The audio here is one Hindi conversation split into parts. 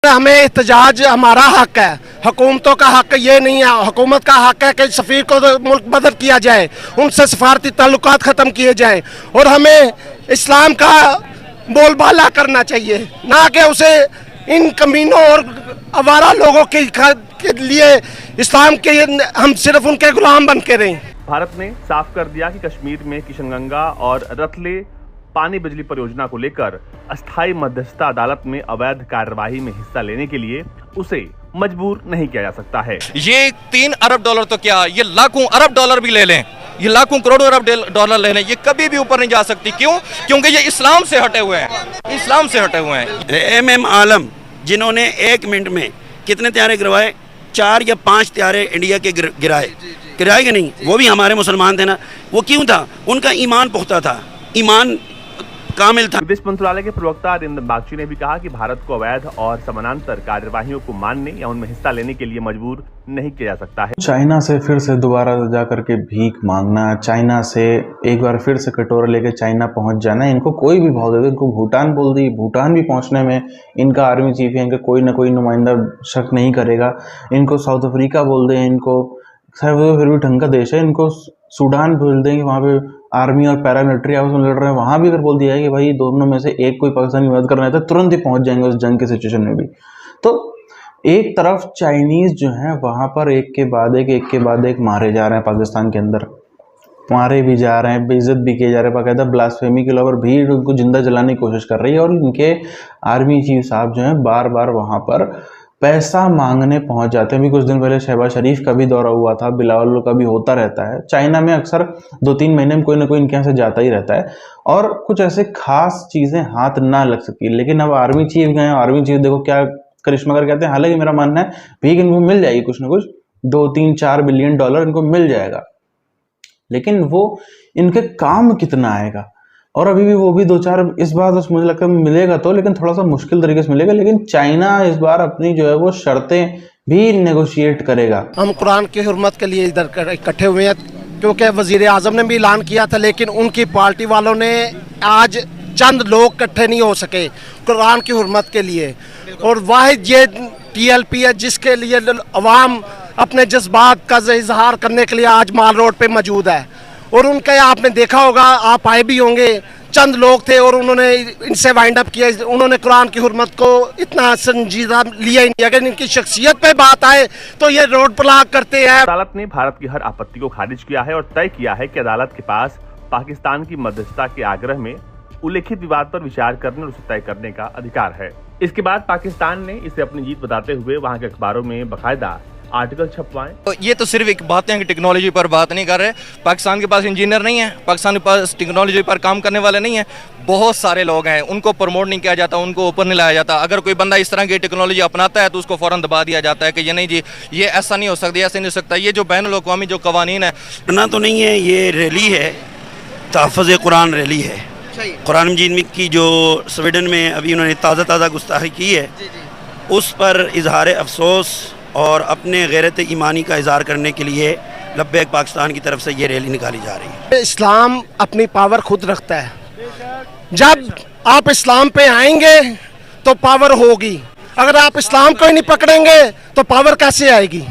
हमें एहतजाज हमारा हक है, हुकूमतों का हक ये नहीं है। हुकूमत का हक है कि सफ़ीर को मुल्क बदर किया जाए, उनसे सफारती ताल्लुकात ख़त्म किए जाएं और हमें इस्लाम का बोलबाला करना चाहिए, ना कि उसे इन कमीनों और आवारा लोगों के लिए इस्लाम के हम सिर्फ उनके गुलाम बन के रहें। भारत ने साफ कर दिया कि कश्मीर में किशनगंगा और रतले पानी बिजली परियोजना को लेकर अस्थायी मध्यस्थता अदालत में अवैध कार्यवाही में हिस्सा लेने के लिए उसे मजबूर नहीं किया जा सकता है। ये 3 अरब डॉलर तो क्या, ये लाखों अरब डॉलर भी ले लें, ये लाखों करोड़ों अरब डॉलर ले लें, ये कभी भी ऊपर नहीं जा सकती। क्यों? क्योंकि ये इस्लाम से हटे हुए हैं, इस्लाम से हटे हुए हैं। MM आलम जिन्होंने 1 मिनट में कितने त्यारे गिरवाए, 4 या 5 त्यारे इंडिया के गिराए कि नहीं? वो भी हमारे मुसलमान थे ना। वो क्यों था? उनका ईमान पुख्ता था, ईमान कामिल था। विदेश मंत्रालय के प्रवक्ता अरिंदम बागची ने भी कहा कि भारत को अवैध और समानांतर कार्यवाहियों को मानने या उनमें हिस्सा लेने के लिए मजबूर नहीं किया जा सकता है। चाइना से फिर से दोबारा जा करके भीख मांगना, चाइना से एक बार फिर से कटोरा लेके चाइना पहुंच जाना, इनको कोई भी भाव दे दे। इनको भूटान बोल दी, भूटान भी पहुंचने में इनका आर्मी चीफ है, इनका कोई ना कोई नुमाइंदा शक नहीं करेगा। इनको साउथ अफ्रीका बोल दें, इनको फिर भी ढंग का देश है। इनको सूडान बोल देंगे, वहाँ पे आर्मी और पैरामिलिट्री आपस में लड़ रहे हैं, वहाँ भी अगर बोल दिया है कि भाई दोनों में से एक कोई पाकिस्तान की मदद करना है तो तुरंत ही पहुंच जाएंगे उस जंग की सिचुएशन में भी। तो एक तरफ चाइनीज जो है वहाँ पर एक के बाद एक मारे जा रहे हैं, पाकिस्तान के अंदर मारे भी जा रहे हैं, बेइज्जत भी किए जा रहे हैं, बाकायदा ब्लास्फेमी के लोग भीड़ उनको जिंदा जलाने की कोशिश कर रही है। और इनके आर्मी चीफ साहब जो है बार बार वहाँ पर पैसा मांगने पहुंच जाते हैं। अभी कुछ दिन पहले शहबाज शरीफ का भी दौरा हुआ था, बिलावल का भी होता रहता है। चाइना में अक्सर 2-3 महीने में कोई ना कोई इनके यहाँ से जाता ही रहता है और कुछ ऐसे खास चीजें हाथ ना लग सकी। लेकिन अब आर्मी चीफ गए, आर्मी चीफ देखो क्या करिश्मा कर कहते हैं। हालांकि मेरा मानना है भीख इनको मिल जाएगी, कुछ ना कुछ 2-3-4 बिलियन डॉलर इनको मिल जाएगा, लेकिन वो इनके काम कितना आएगा। और अभी भी वो भी 2-4 इस बार तो मुझे लगता है मिलेगा तो, लेकिन थोड़ा सा मुश्किल तरीके से मिलेगा। लेकिन चाइना इस बार अपनी जो है वो शर्तें भी नेगोशिएट करेगा। हम कुरान की हुर्मत के लिए इधर इकट्ठे हुए हैं, क्योंकि वजीर आजम ने भी ऐलान किया था, लेकिन उनकी पार्टी वालों ने आज चंद लोग इकट्ठे नहीं हो सके कुरान की हुर्मत के लिए। और वाहिद ये TLP है जिसके लिए अवाम अपने जज्बात का इजहार करने के लिए आज माल रोड पे मौजूद है। और उनका आपने देखा होगा, आप आए भी होंगे, चंद लोग थे और उन्होंने इनसे वाइंड अप किया। उन्होंने कुरान की हुर्मत को इतना संजीदा लिया ही नहीं। अगर इनकी शख्सियत पे बात आए तो ये रोड ब्लॉक करते हैं। अदालत ने भारत की हर आपत्ति को खारिज किया है और तय किया है कि अदालत के पास पाकिस्तान की मध्यस्थता के आग्रह में उल्लेखित विवाद पर विचार करने और उसे तय करने का अधिकार है। इसके बाद पाकिस्तान ने इसे अपनी जीत बताते हुए वहाँ के अखबारों में बाकायदा आर्टिकल छपवाएं। तो ये तो सिर्फ एक बात है कि टेक्नोलॉजी पर बात नहीं कर रहे। पाकिस्तान के पास इंजीनियर नहीं है, पाकिस्तान के पास टेक्नोलॉजी पर काम करने वाले नहीं है। बहुत सारे लोग हैं, उनको प्रमोट नहीं किया जाता, उनको ऊपर नहीं लाया जाता। अगर कोई बंदा इस तरह की टेक्नोलॉजी अपनाता है तो उसको फौरन दबा दिया जाता है कि ये नहीं जी, ये ऐसा नहीं हो सकता, ऐसा नहीं हो सकता। ये जो बैनुल-अक़वामी जो कवानीन है, ना तो नहीं है, ये रैली है, तहफ़्फ़ुज़ कुरान रैली है। कुरान मजीद की जो स्वीडन में अभी उन्होंने ताज़ा गुस्ताखी की है, उस पर इजहार अफसोस और अपने गैरत ईमानी का इजहार करने के लिए लब्बैक पाकिस्तान की तरफ से ये रैली निकाली जा रही है। इस्लाम अपनी पावर खुद रखता है। जब आप इस्लाम पे आएंगे तो पावर होगी, अगर आप इस्लाम को ही नहीं पकड़ेंगे तो पावर कैसे आएगी।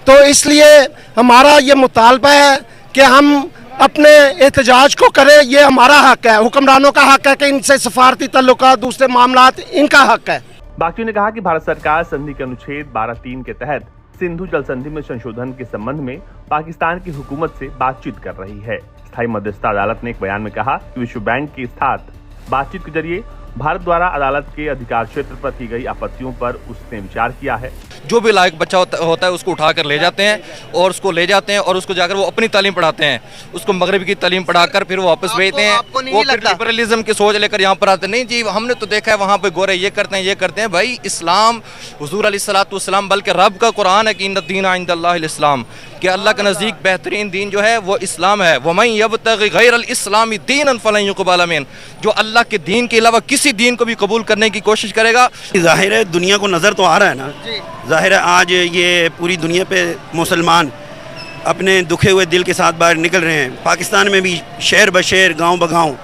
तो इसलिए हमारा ये मुतालबा है कि हम अपने एहतजाज को करें, ये हमारा हक है। हुक्मरानों का हक है कि इनसे सफारती तल्लुकात, दूसरे मामलात, इनका हक है। बागची ने कहा कि भारत सरकार संधि के अनुच्छेद 12(3) के तहत सिंधु जल संधि में संशोधन के संबंध में पाकिस्तान की हुकूमत से बातचीत कर रही है। स्थायी मध्यस्थता अदालत ने एक बयान में कहा कि विश्व बैंक के साथ बातचीत के जरिए भारत द्वारा अदालत के अधिकार क्षेत्र पर की गई आपत्तियों पर उसने विचार किया है। जो भी लायक बच्चा होता है उसको उठाकर ले जाते हैं और उसको जाकर वो अपनी तालीम पढ़ाते हैं, उसको मगरिब की तालीम पढ़ाकर फिर वो वापस भेजते हैं। वो फिर लिबरलिज्म की सोच लेकर यहाँ पर आते नहीं जी, हमने तो देखा है वहाँ पे गोरे ये करते हैं। भाई इस्लाम हुजूर अलैहिस्सलाम बल्कि रब का कुरान है कि इन्न दीन इंदल्लाहिल इस्लाम, कि अल्लाह के नज़दीक बेहतरीन दीन जो है वो इस्लाम है। वमन यब्तगी गैरल इस्लामी दीनन फलन युक़बल मिन, जो अल्लाह के दीन के अलावा किसी दीन को भी कबूल करने की कोशिश करेगा। जाहिर है दुनिया को नज़र तो आ रहा है ना, जाहिर है आज ये पूरी दुनिया पे मुसलमान अपने दुखे हुए दिल के साथ बाहर निकल रहे हैं। पाकिस्तान में भी शहर बशहर, गांव बगांव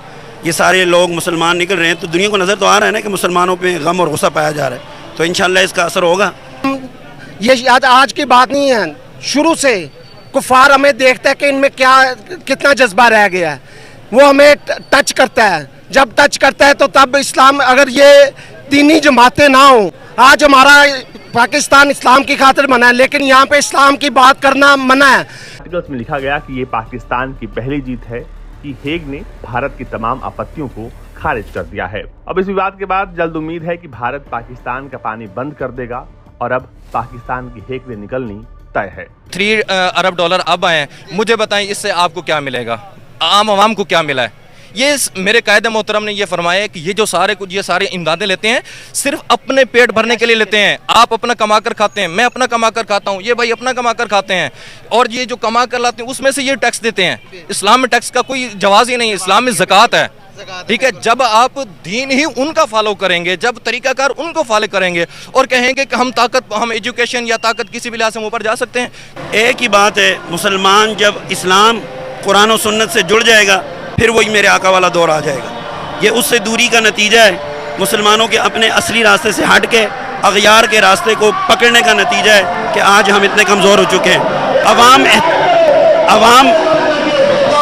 ये सारे लोग मुसलमान निकल रहे हैं, तो दुनिया को नज़र तो आ रहा है ना कि मुसलमानों पे गम और गुस्सा पाया जा रहा है। तो इंशाल्लाह इसका असर होगा। ये आज की बात नहीं है, शुरू से कुफार हमें देखते हैं कि इनमें क्या कितना जज्बा रह गया है, वो हमें टच करता है। जब टच करता है तो तब इस्लाम, अगर ये दीनी जमातें ना हो, आज हमारा पाकिस्तान इस्लाम की खातिर बना है, लेकिन यहाँ पे इस्लाम की बात करना मना है। आर्टिकल्स में लिखा गया कि ये पाकिस्तान की पहली जीत है कि हेग ने भारत की तमाम आपत्तियों को खारिज कर दिया है। अब इस विवाद के बाद जल्द उम्मीद है कि भारत पाकिस्तान का पानी बंद कर देगा और अब पाकिस्तान की हेग से निकलनी तय है। $3 अरब अब आए, मुझे बताएं इससे आपको क्या मिलेगा, आम आवाम को क्या मिला है? ये मेरे कायदे मोहतरम ने ये फरमाया कि ये जो सारे इमदादें लेते हैं सिर्फ अपने पेट भरने के लिए लेते हैं। आप अपना कमा कर खाते हैं, मैं अपना कमा कर खाता हूँ, ये भाई अपना कमा कर खाते हैं, और ये जो कमा कर लाते हैं उसमें से ये टैक्स देते हैं। इस्लाम में टैक्स का कोई जवाज ही नहीं है, इस्लाम में ज़कात है। ठीक है, जब आप दीन ही उनका फॉलो करेंगे, जब तरीकाकार उनको फॉलो करेंगे और कहेंगे कि हम एजुकेशन या ताकत किसी भी लिहाज से ऊपर जा सकते हैं। एक ही बात है, मुसलमान जब इस्लाम कुरान और सुन्नत से जुड़ जाएगा फिर वही मेरे आका वाला दौर आ जाएगा। ये उससे दूरी का नतीजा है, मुसलमानों के अपने असली रास्ते से हट के अगयार के रास्ते को पकड़ने का नतीजा है कि आज हम इतने कमज़ोर हो चुके हैं।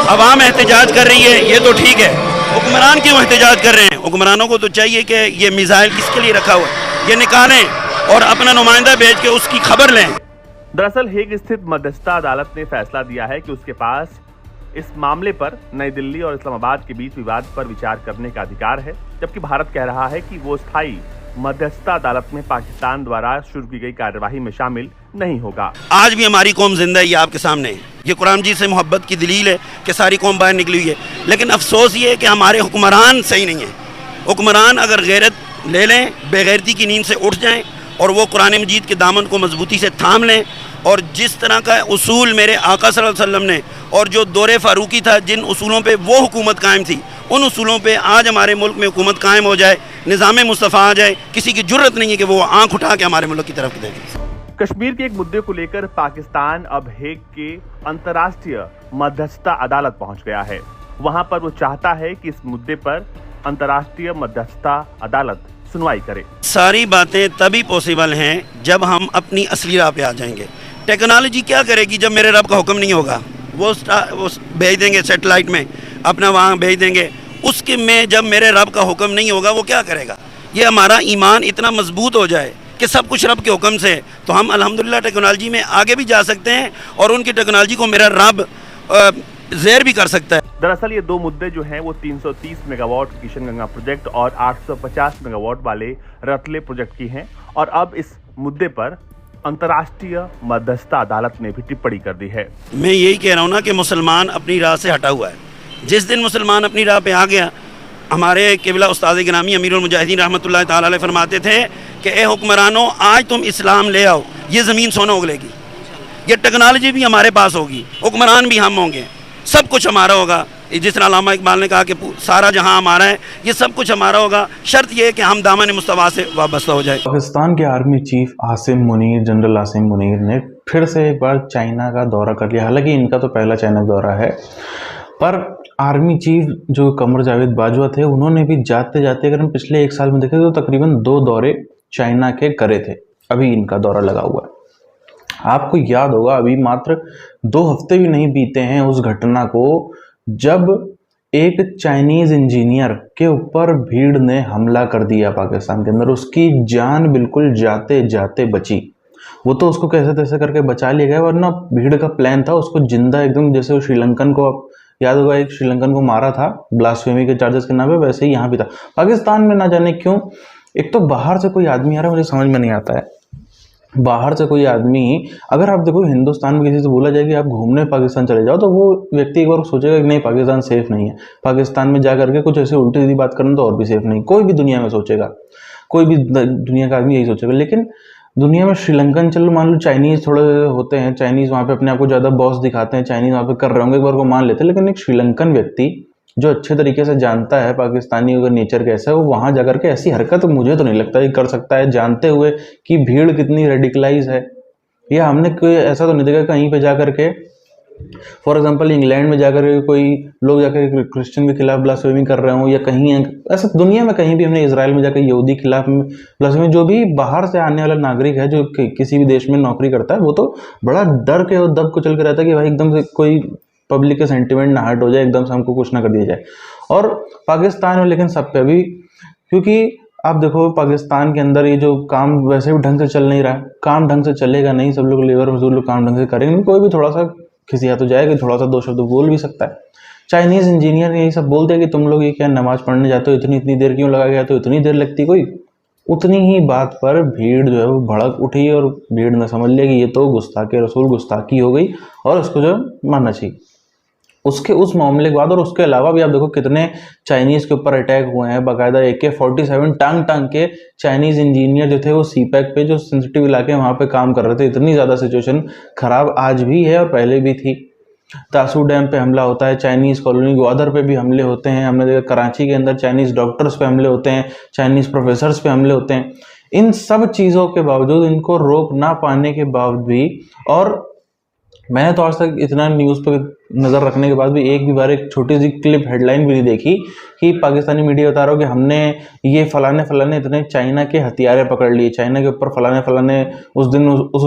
अवाम एहतजाज कर रही है, ये तो ठीक है, हुक्मरान क्यों एहतजाज कर रहे हैं? हुक्मरानों को तो चाहिए कि ये मिसाइल किसके लिए रखा हुआ है ये निकालें और अपना नुमाइंदा भेज के उसकी खबर लें। दरअसल हेग स्थित मध्यस्थता अदालत ने फैसला दिया है कि उसके पास इस मामले पर नई दिल्ली और इस्लामाबाद के बीच विवाद पर विचार करने का अधिकार है, जबकि भारत कह रहा है कि वो स्थायी मध्यस्थता अदालत में पाकिस्तान द्वारा शुरू की गई कार्यवाही में शामिल नहीं होगा। आज भी हमारी कौम जिंदा है, ये आपके सामने है। ये कुरान जी से मोहब्बत की दलील है कि सारी कौम बाहर निकली हुई है, लेकिन अफसोस ये है कि हमारे हुक्मरान सही नहीं है। हुक्मरान अगर गैरत ले लें, बेगैरती की नींद से उठ जाएं और वो कुरान मजीद के दामन को मजबूती से थाम लें, और जिस तरह का उसूल मेरे आका सल्लल्लाहु अलैहि वसल्लम ने और जो दौरे फारूकी था, जिन उसूलों पे वो हुकूमत कायम थी, उन उसूलों पे आज हमारे मुल्क में हुकूमत कायम हो जाए, निज़ाम मुस्तफ़ा आ जाए, किसी की जुर्रत नहीं है कि वो आंख उठा के हमारे मुल्क की तरफ देखे। कश्मीर के एक मुद्दे को लेकर पाकिस्तान अब हेग के अंतर्राष्ट्रीय मध्यस्थता अदालत पहुंच गया है। वहां पर वो चाहता है कि इस मुद्दे पर अंतर्राष्ट्रीय मध्यस्थता अदालत सुनवाई करे। सारी बातें तभी पॉसिबल हैं जब हम अपनी असली राह पे आ जाएंगे। टेक्नोलॉजी क्या करेगी जब मेरे रब का हुक्म नहीं होगा? वो भेज देंगे सैटेलाइट में, अपना वहाँ भेज देंगे, उसके में जब मेरे रब का हुक्म नहीं होगा वो क्या करेगा? ये हमारा ईमान इतना मजबूत हो जाए कि सब कुछ रब के हुक्म से, तो हम अल्हम्दुलिल्लाह टेक्नोलॉजी में आगे भी जा सकते हैं और उनकी टेक्नोलॉजी को मेरा रब ज़ेर भी कर सकता है। दरअसल ये दो मुद्दे जो हैं वो 330 मेगावाट किशनगंगा प्रोजेक्ट और 850 मेगावाट वाले रतले प्रोजेक्ट की हैं, और अब इस मुद्दे पर अंतर्राष्ट्रीय मध्यस्थता अदालत ने भी टिप्पणी कर दी है। मैं यही कह रहा हूँ ना कि मुसलमान अपनी राह से हटा हुआ है। जिस दिन मुसलमान अपनी राह पे आ गया, हमारे किबला उस्ताद गिरामी अमीरुल मुजाहिदीन रहमतुल्लाह ताला अलैह फरमाते थे कि ए हुक्मरानों, आज तुम इस्लाम ले आओ, ये ज़मीन सोना उगलेगी, ये टेक्नोलॉजी भी हमारे पास होगी, हुक्मरान भी हम होंगे, सब कुछ हमारा होगा। जिस तरह अल्लामा इकबाल ने कहा कि सारा जहां हमारा है, ये सब कुछ हमारा होगा, शर्त ये है कि हम दामन मुस्तफा से वाबस्ता हो जाए। पाकिस्तान के army chief Asim Munir, general Asim Munir ने फिर से एक बार चाइना का दौरा कर लिया। हालांकि इनका तो पहला चाइना का दौरा है, पर आर्मी चीफ जो कमर जावेद बाजवा थे, उन्होंने भी जाते जाते, अगर हम पिछले 1 साल में देखें तो तकरीबन 2 दौरे चाइना के करे थे। अभी इनका दौरा लगा हुआ है। आपको याद होगा, अभी मात्र 2 हफ्ते भी नहीं बीते हैं उस घटना को जब एक चाइनीज इंजीनियर के ऊपर भीड़ ने हमला कर दिया पाकिस्तान के अंदर। उसकी जान बिल्कुल जाते जाते बची। वो तो उसको कैसे तैसे करके बचा लिया गया, वरना भीड़ का प्लान था उसको जिंदा एकदम, जैसे वो श्रीलंकन को, याद होगा एक श्रीलंकन को मारा था ब्लास्फेमी के चार्जेस के नाम पे, वैसे ही यहाँ भी था। पाकिस्तान में ना जाने क्यों, एक तो बाहर से कोई आदमी आ रहा है, मुझे समझ में नहीं आता है। बाहर से कोई आदमी, अगर आप देखो हिंदुस्तान में किसी से बोला जाए कि आप घूमने पाकिस्तान चले जाओ, तो वो व्यक्ति एक बार सोचेगा कि नहीं, पाकिस्तान सेफ नहीं है, पाकिस्तान में जा करके कुछ ऐसे उल्टी सीधी बात करना तो और भी सेफ नहीं। कोई भी दुनिया में सोचेगा, कोई भी दुनिया का आदमी यही सोचेगा। लेकिन दुनिया में श्रीलंकन, चलो मान लो चाइनीज थोड़े होते हैं, चाइनीज वहाँ पे अपने आप को ज़्यादा बॉस दिखाते हैं, चाइनीज वहाँ पे कर रहे होंगे, एक बार को मान लेते हैं। लेकिन एक श्रीलंकन व्यक्ति जो अच्छे तरीके से जानता है पाकिस्तानियों का नेचर कैसा है, वो वहां जाकर के ऐसी हरकत मुझे तो नहीं लगता ये कर सकता है, जानते हुए कि भीड़ कितनी रेडिकलाइज है। या हमने कोई ऐसा तो नहीं देखा कहीं पे जाकर के फॉर एग्जांपल इंग्लैंड में जाकर के कोई लोग जाकर क्रिश्चियन के खिलाफ ब्लास्फेमी कर रहे हो, या कहीं ऐसा दुनिया में कहीं भी, हमने इजराइल में जाकर यहूदी के खिलाफ ब्लास्फेमी, जो भी बाहर से आने वाला नागरिक है जो किसी भी देश में नौकरी करता है, वो तो बड़ा डर के और दब कुचल के रहता है कि भाई एकदम से कोई पब्लिक के सेंटिमेंट ना हर्ट हो जाए, एकदम से हमको कुछ ना कर दिया जाए। और पाकिस्तान में लेकिन सब पे अभी, क्योंकि आप देखो पाकिस्तान के अंदर ये जो काम वैसे भी ढंग से चल नहीं रहा है, काम ढंग से चलेगा नहीं, सब लोग लेबर मजदूर लोग काम ढंग से करेंगे, कोई भी थोड़ा सा खिसिया तो जाएगा, थोड़ा सा दो शब्द बोल भी सकता है। चाइनीज इंजीनियर यही सब बोलते हैं कि तुम लोग ये क्या नमाज पढ़ने जाते हो, इतनी देर क्यों लगा गया, तो इतनी देर लगती कोई। उतनी ही बात पर भीड़ जो है वो भड़क उठी और भीड़ ने समझ लिया कि ये तो गुस्ताखे रसूल, गुस्ताखी हो गई और उसको जो मानना चाहिए। उसके उस मामले के बाद और उसके अलावा भी आप देखो कितने चाइनीज के ऊपर अटैक हुए हैं, बाकायदा AK-47 टांग के चाइनीज इंजीनियर जो थे वो सीपैक पे, जो सेंसिटिव इलाके वहाँ पे काम कर रहे थे। इतनी ज़्यादा सिचुएशन खराब आज भी है और पहले भी थी। तासू डैम पे हमला होता है, चाइनीज़ कॉलोनी ग्वादर पे भी हमले होते हैं, हमने देखा कराची के अंदर चाइनीज़ डॉक्टर्स पे हमले होते हैं, चाइनीज़ प्रोफेसर्स पे हमले होते हैं। इन सब चीज़ों के बावजूद, इनको रोक ना पाने के बावजूद भी, और मैंने तो आज तक इतना न्यूज़ पे नज़र रखने के बाद भी एक भी बार एक छोटी सी क्लिप हेडलाइन भी नहीं देखी कि पाकिस्तानी मीडिया बता रहा हो कि हमने ये फलाने इतने चाइना के हथियारे पकड़ लिए, चाइना के ऊपर फलाने उस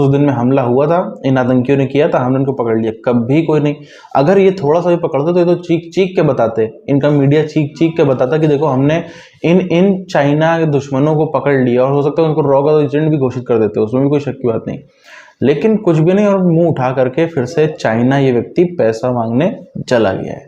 दिन में हमला हुआ था, इन आतंकियों ने किया था, हमने इनको पकड़ लिया। कभी कोई नहीं। अगर ये थोड़ा सा भी पकड़ते तो ये तो चीख के बताते, इनका मीडिया चीख के बताता कि देखो हमने इन चाइना के दुश्मनों को पकड़ लिया, और हो सकता है उनको रॉ का एजेंट भी घोषित कर देते, उसमें भी कोई शक की बात नहीं। लेकिन कुछ भी नहीं, और मुंह उठा करके फिर से चाइना ये व्यक्ति पैसा मांगने चला गया है।